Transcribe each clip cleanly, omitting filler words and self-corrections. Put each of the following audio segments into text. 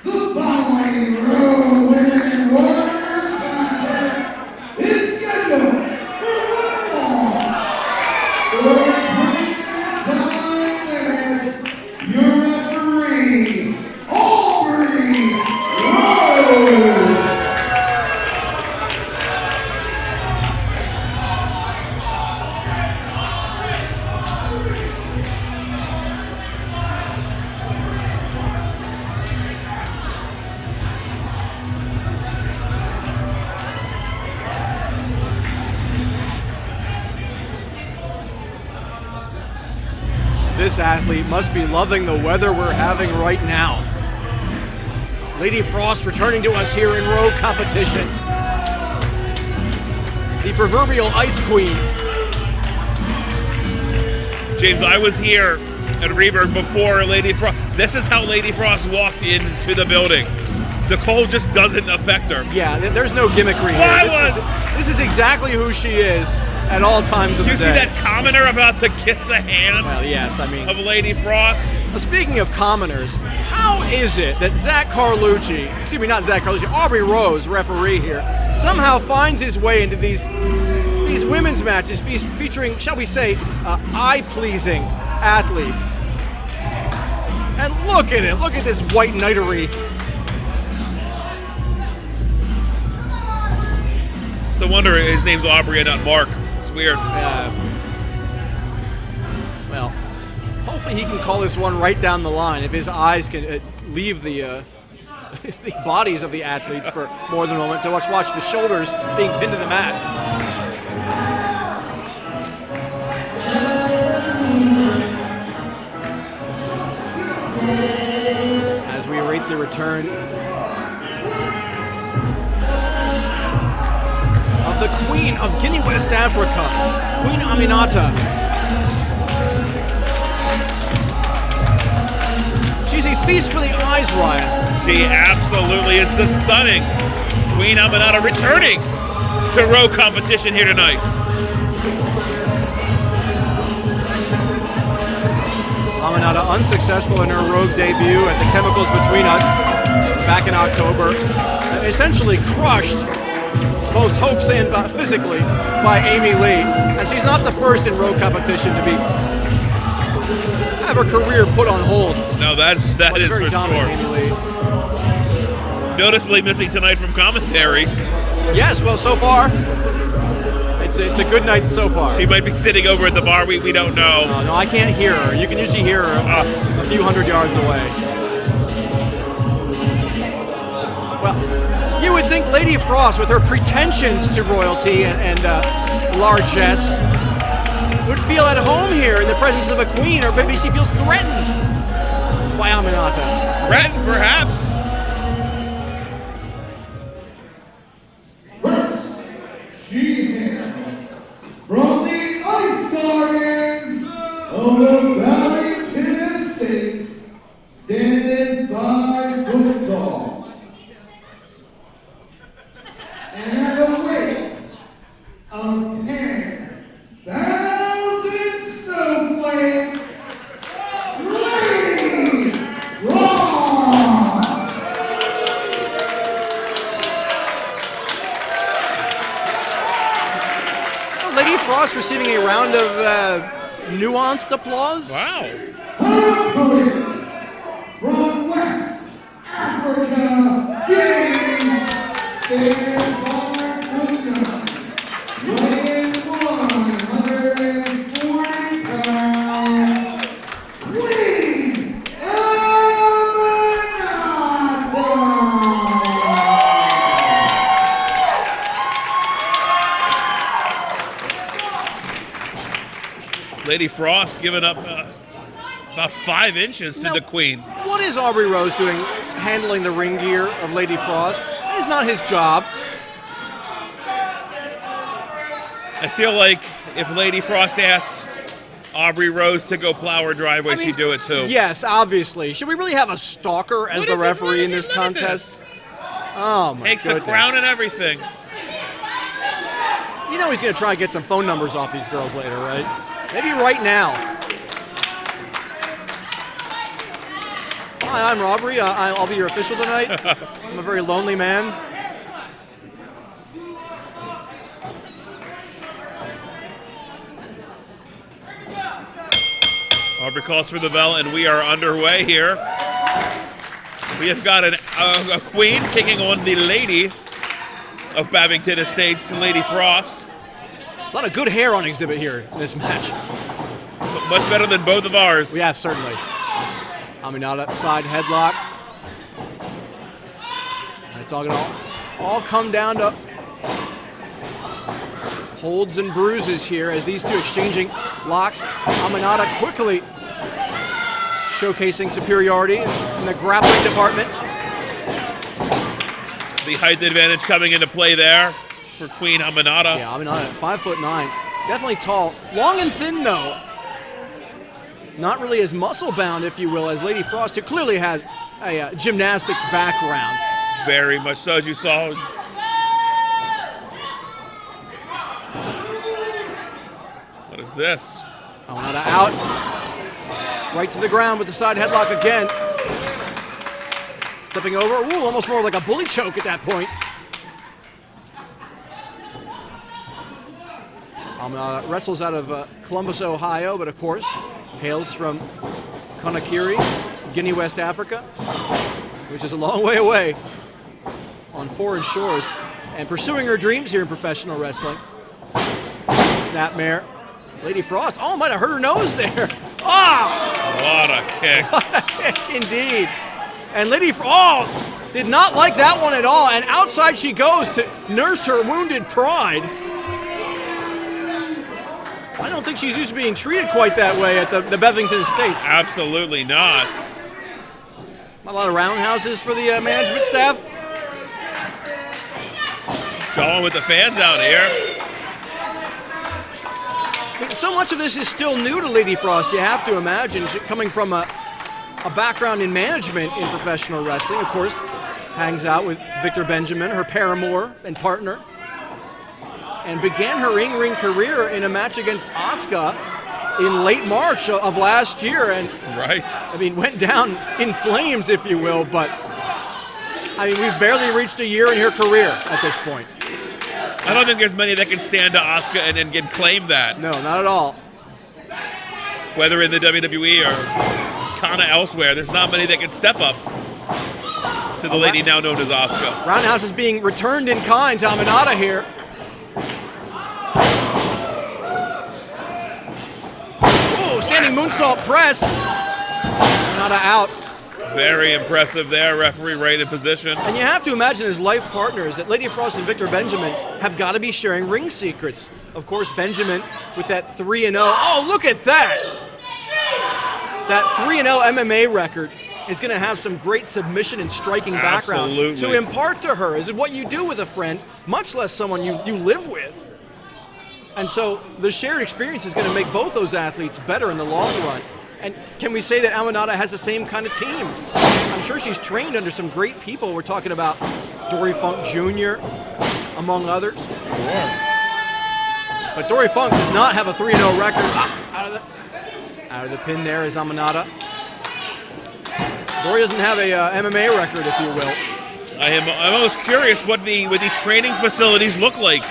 The following Road Women Warriors contest is scheduled for one fall. For 25 minutes, your referee, Aubrey Rose. This athlete must be loving the weather we're having right now. Lady Frost returning to us here in rogue competition. The proverbial Ice Queen. James, I was here at Reberg before Lady Frost. This is how Lady Frost walked into the building. The cold just doesn't affect her. Yeah, there's no gimmickry here. This is exactly who she is at all times of the day. You see that commoner about to kiss the hand Well, yes, I mean, of Lady Frost? speaking of commoners, how is it that Aubrey Rose, referee here, somehow finds his way into these women's matches featuring, shall we say, eye-pleasing athletes? And look at it, look at this white knightery. It's a wonder his name's Aubrey and not Mark. It's weird. Well, hopefully he can call this one right down the line if his eyes can leave the the bodies of the athletes for more than a moment to watch the shoulders being pinned to the mat. As we await the return of the Queen of Guinea, West Africa, Queen Aminata. She's a feast for the eyes, Ryan. She absolutely is the stunning Queen Aminata returning to row competition here tonight. Aminata unsuccessful in her rogue debut at the Chemicals Between Us back in October. Essentially crushed both hopes and physically by Amy Lee. And she's not the first in rogue competition to have her career put on hold. No, that is Very for dominant, sure. Amy Lee. Noticeably missing tonight from commentary. Yes, well, so far, it's a good night so far. She might be sitting over at the bar. We don't know. No, I can't hear her. You can usually hear her a few hundred yards away. Well, you would think Lady Frost, with her pretensions to royalty and largesse, would feel at home here in the presence of a queen, or maybe she feels threatened by Aminata. Threatened, perhaps. First, she hails from the Ice Gardens of the Barrington Estates, standing 5 foot tall. And at a weight of 10,000 snowflakes, Lady Frost! Lady Frost receiving a round of nuanced applause. Wow. Her opponents from West Africa, Guinea, standing 5 foot 9, weighing 140 pounds, Queen Aminata! Lady Frost giving up about 5 inches to Now, the Queen. What is Aubrey Rose doing handling the ring gear of Lady Frost? That is not his job. I feel like if Lady Frost asked Aubrey Rose to go plow her driveway, she'd do it too. Yes, obviously. Should we really have a stalker as What the is this? referee in Look this at contest? Oh my Takes goodness. the crown and everything. You know he's going to try and get some phone numbers off these girls later, right? Maybe right now. Hi, I'm Robbery. I'll be your official tonight. I'm a very lonely man. Aubrey calls for the bell, and we are underway here. We have got a queen taking on the lady of Babington Estates, Lady Frost. There's a lot of good hair on exhibit here in this match. Much better than both of ours. Yeah, certainly. Aminata, side headlock. And it's all going to all come down to holds and bruises here as these two exchanging locks. Aminata quickly showcasing superiority in the grappling department. The height advantage coming into play there for Queen Aminata. Yeah, Aminata, 5'9", definitely tall, long and thin though. Not really as muscle-bound, if you will, as Lady Frost, who clearly has a gymnastics background. Very much so, as you saw. What is this? Aminata out. Right to the ground with the side headlock again. Stepping over. Ooh, almost more like a bully choke at that point. Aminata wrestles out of Columbus, Ohio, but of course hails from Conakry, Guinea, West Africa, which is a long way away on foreign shores, and pursuing her dreams here in professional wrestling. Snapmare. Lady Frost, oh, might have hurt her nose there. Ah! What a kick. What a kick indeed. And Lady Frost, did not like that one at all, and outside she goes to nurse her wounded pride. I don't think she's used to being treated quite that way at the Bevington Estates. Absolutely not. A lot of roundhouses for the management staff. Jawing with the fans out here. So much of this is still new to Lady Frost, you have to imagine. She, coming from a background in management in professional wrestling, of course, hangs out with Victor Benjamin, her paramour and partner, and began her in-ring career in a match against Asuka in late March of last year. And right. I mean, went down in flames, if you will, but I mean, we've barely reached a year in her career at this point. I don't think there's many that can stand to Asuka and claim that. No, not at all. Whether in the WWE or kinda elsewhere, there's not many that can step up to the lady now known as Asuka. Roundhouse is being returned in kind to Aminata here. Oh, standing moonsault press. Aminata out. Very impressive there, referee right in position. And you have to imagine as life partners that Lady Frost and Victor Benjamin have got to be sharing ring secrets. Of course, Benjamin with that 3-0. Oh, look at that! That 3-0 MMA record is going to have some great submission and striking background to impart to her. Is it what you do with a friend, much less someone you live with? And so the shared experience is going to make both those athletes better in the long run. And can we say that Aminata has the same kind of team? I'm sure she's trained under some great people. We're talking about Dory Funk Jr., among others. Sure. But Dory Funk does not have a 3-0 record. Out of the pin there is Aminata. Dory doesn't have a MMA record, if you will. I'm almost curious what the training facilities look like.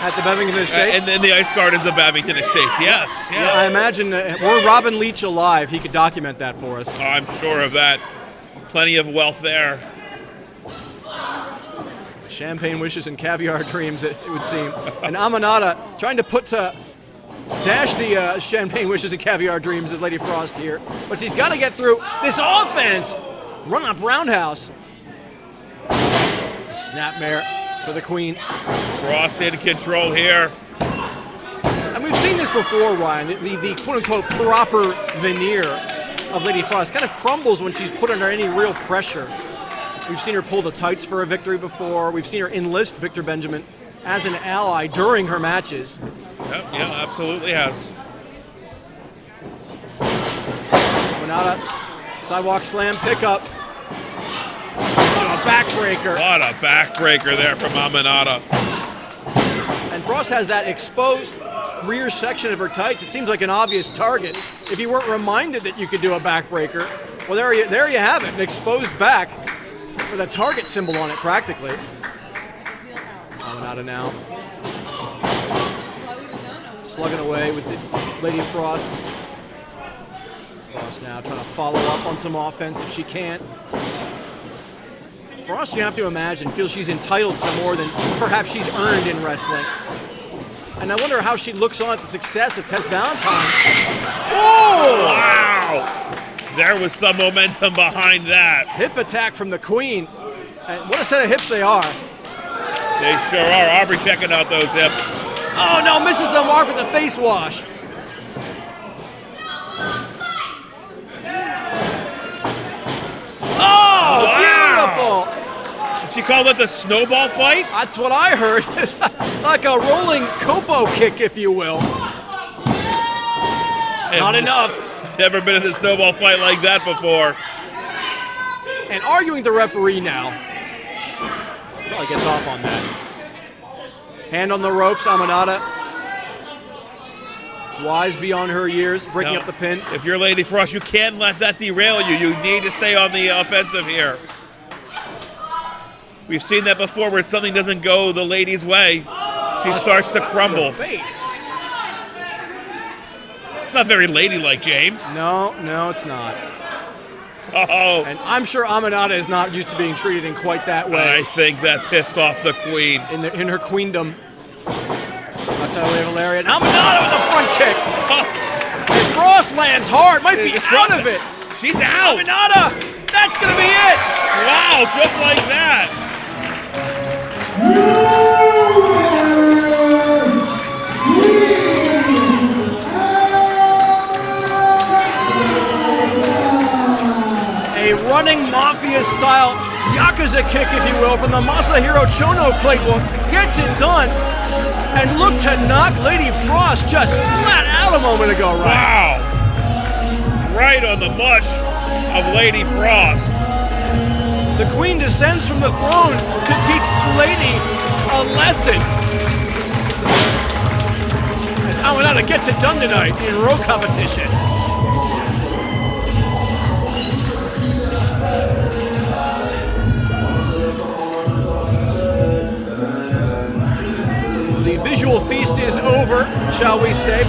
At the Bevington Estates? And then the Ice Gardens of Babington Estates, yes. Yeah, I imagine were Robin Leach alive, he could document that for us. Oh, I'm sure of that. Plenty of wealth there. Champagne wishes and caviar dreams, it would seem. And Aminata trying to dash the champagne wishes and caviar dreams of Lady Frost here. But she's got to get through this offense. Run up roundhouse. Snapmare for the queen. Frost in control here. And we've seen this before, Ryan. The quote-unquote proper veneer of Lady Frost kind of crumbles when she's put under any real pressure. We've seen her pull the tights for a victory before. We've seen her enlist Victor Benjamin as an ally during her matches. Yep, yeah, absolutely has. Aminata, sidewalk slam pickup. A backbreaker. What a backbreaker there from Aminata. And Frost has that exposed rear section of her tights. It seems like an obvious target if you weren't reminded that you could do a backbreaker. Well, there you have it, an exposed back with a target symbol on it practically. Aminata now slugging away with the Lady Frost. Frost now trying to follow up on some offense if she can't. Frost, you have to imagine, feels she's entitled to more than perhaps she's earned in wrestling. And I wonder how she looks on at the success of Tess Valentine. Oh! Wow! There was some momentum behind that. Hip attack from the Queen. And what a set of hips they are. They sure are. Aubrey checking out those hips. Oh no, misses the mark with the face wash. Oh, wow. beautiful. Did she call that the snowball fight? That's what I heard. Like a rolling Copo kick, if you will. Not enough. Never been in a snowball fight like that before. And arguing the referee now. Probably gets off on that. Hand on the ropes, Aminata. Wise beyond her years, breaking up the pin. If you're Lady Frost, you can't let that derail you. You need to stay on the offensive here. We've seen that before where something doesn't go the lady's way. She starts to crumble. Face. It's not very ladylike, James. No, it's not. Oh. And I'm sure Aminata is not used to being treated in quite that way. I think that pissed off the Queen. In her queendom. That's how we have Lariat. Aminata with a front kick. And Frost lands hard. Might be out of it. She's out. Aminata. That's going to be it. Wow, just like that. A running mafia-style Yakuza kick, if you will, from the Masahiro Chono playbook. Gets it done. And look to knock Lady Frost just flat out a moment ago, right? Wow. Right on the mush of Lady Frost. The Queen descends from the throne to teach the lady a lesson. As Aminata gets it done tonight in row competition. The visual feast is over, shall we say.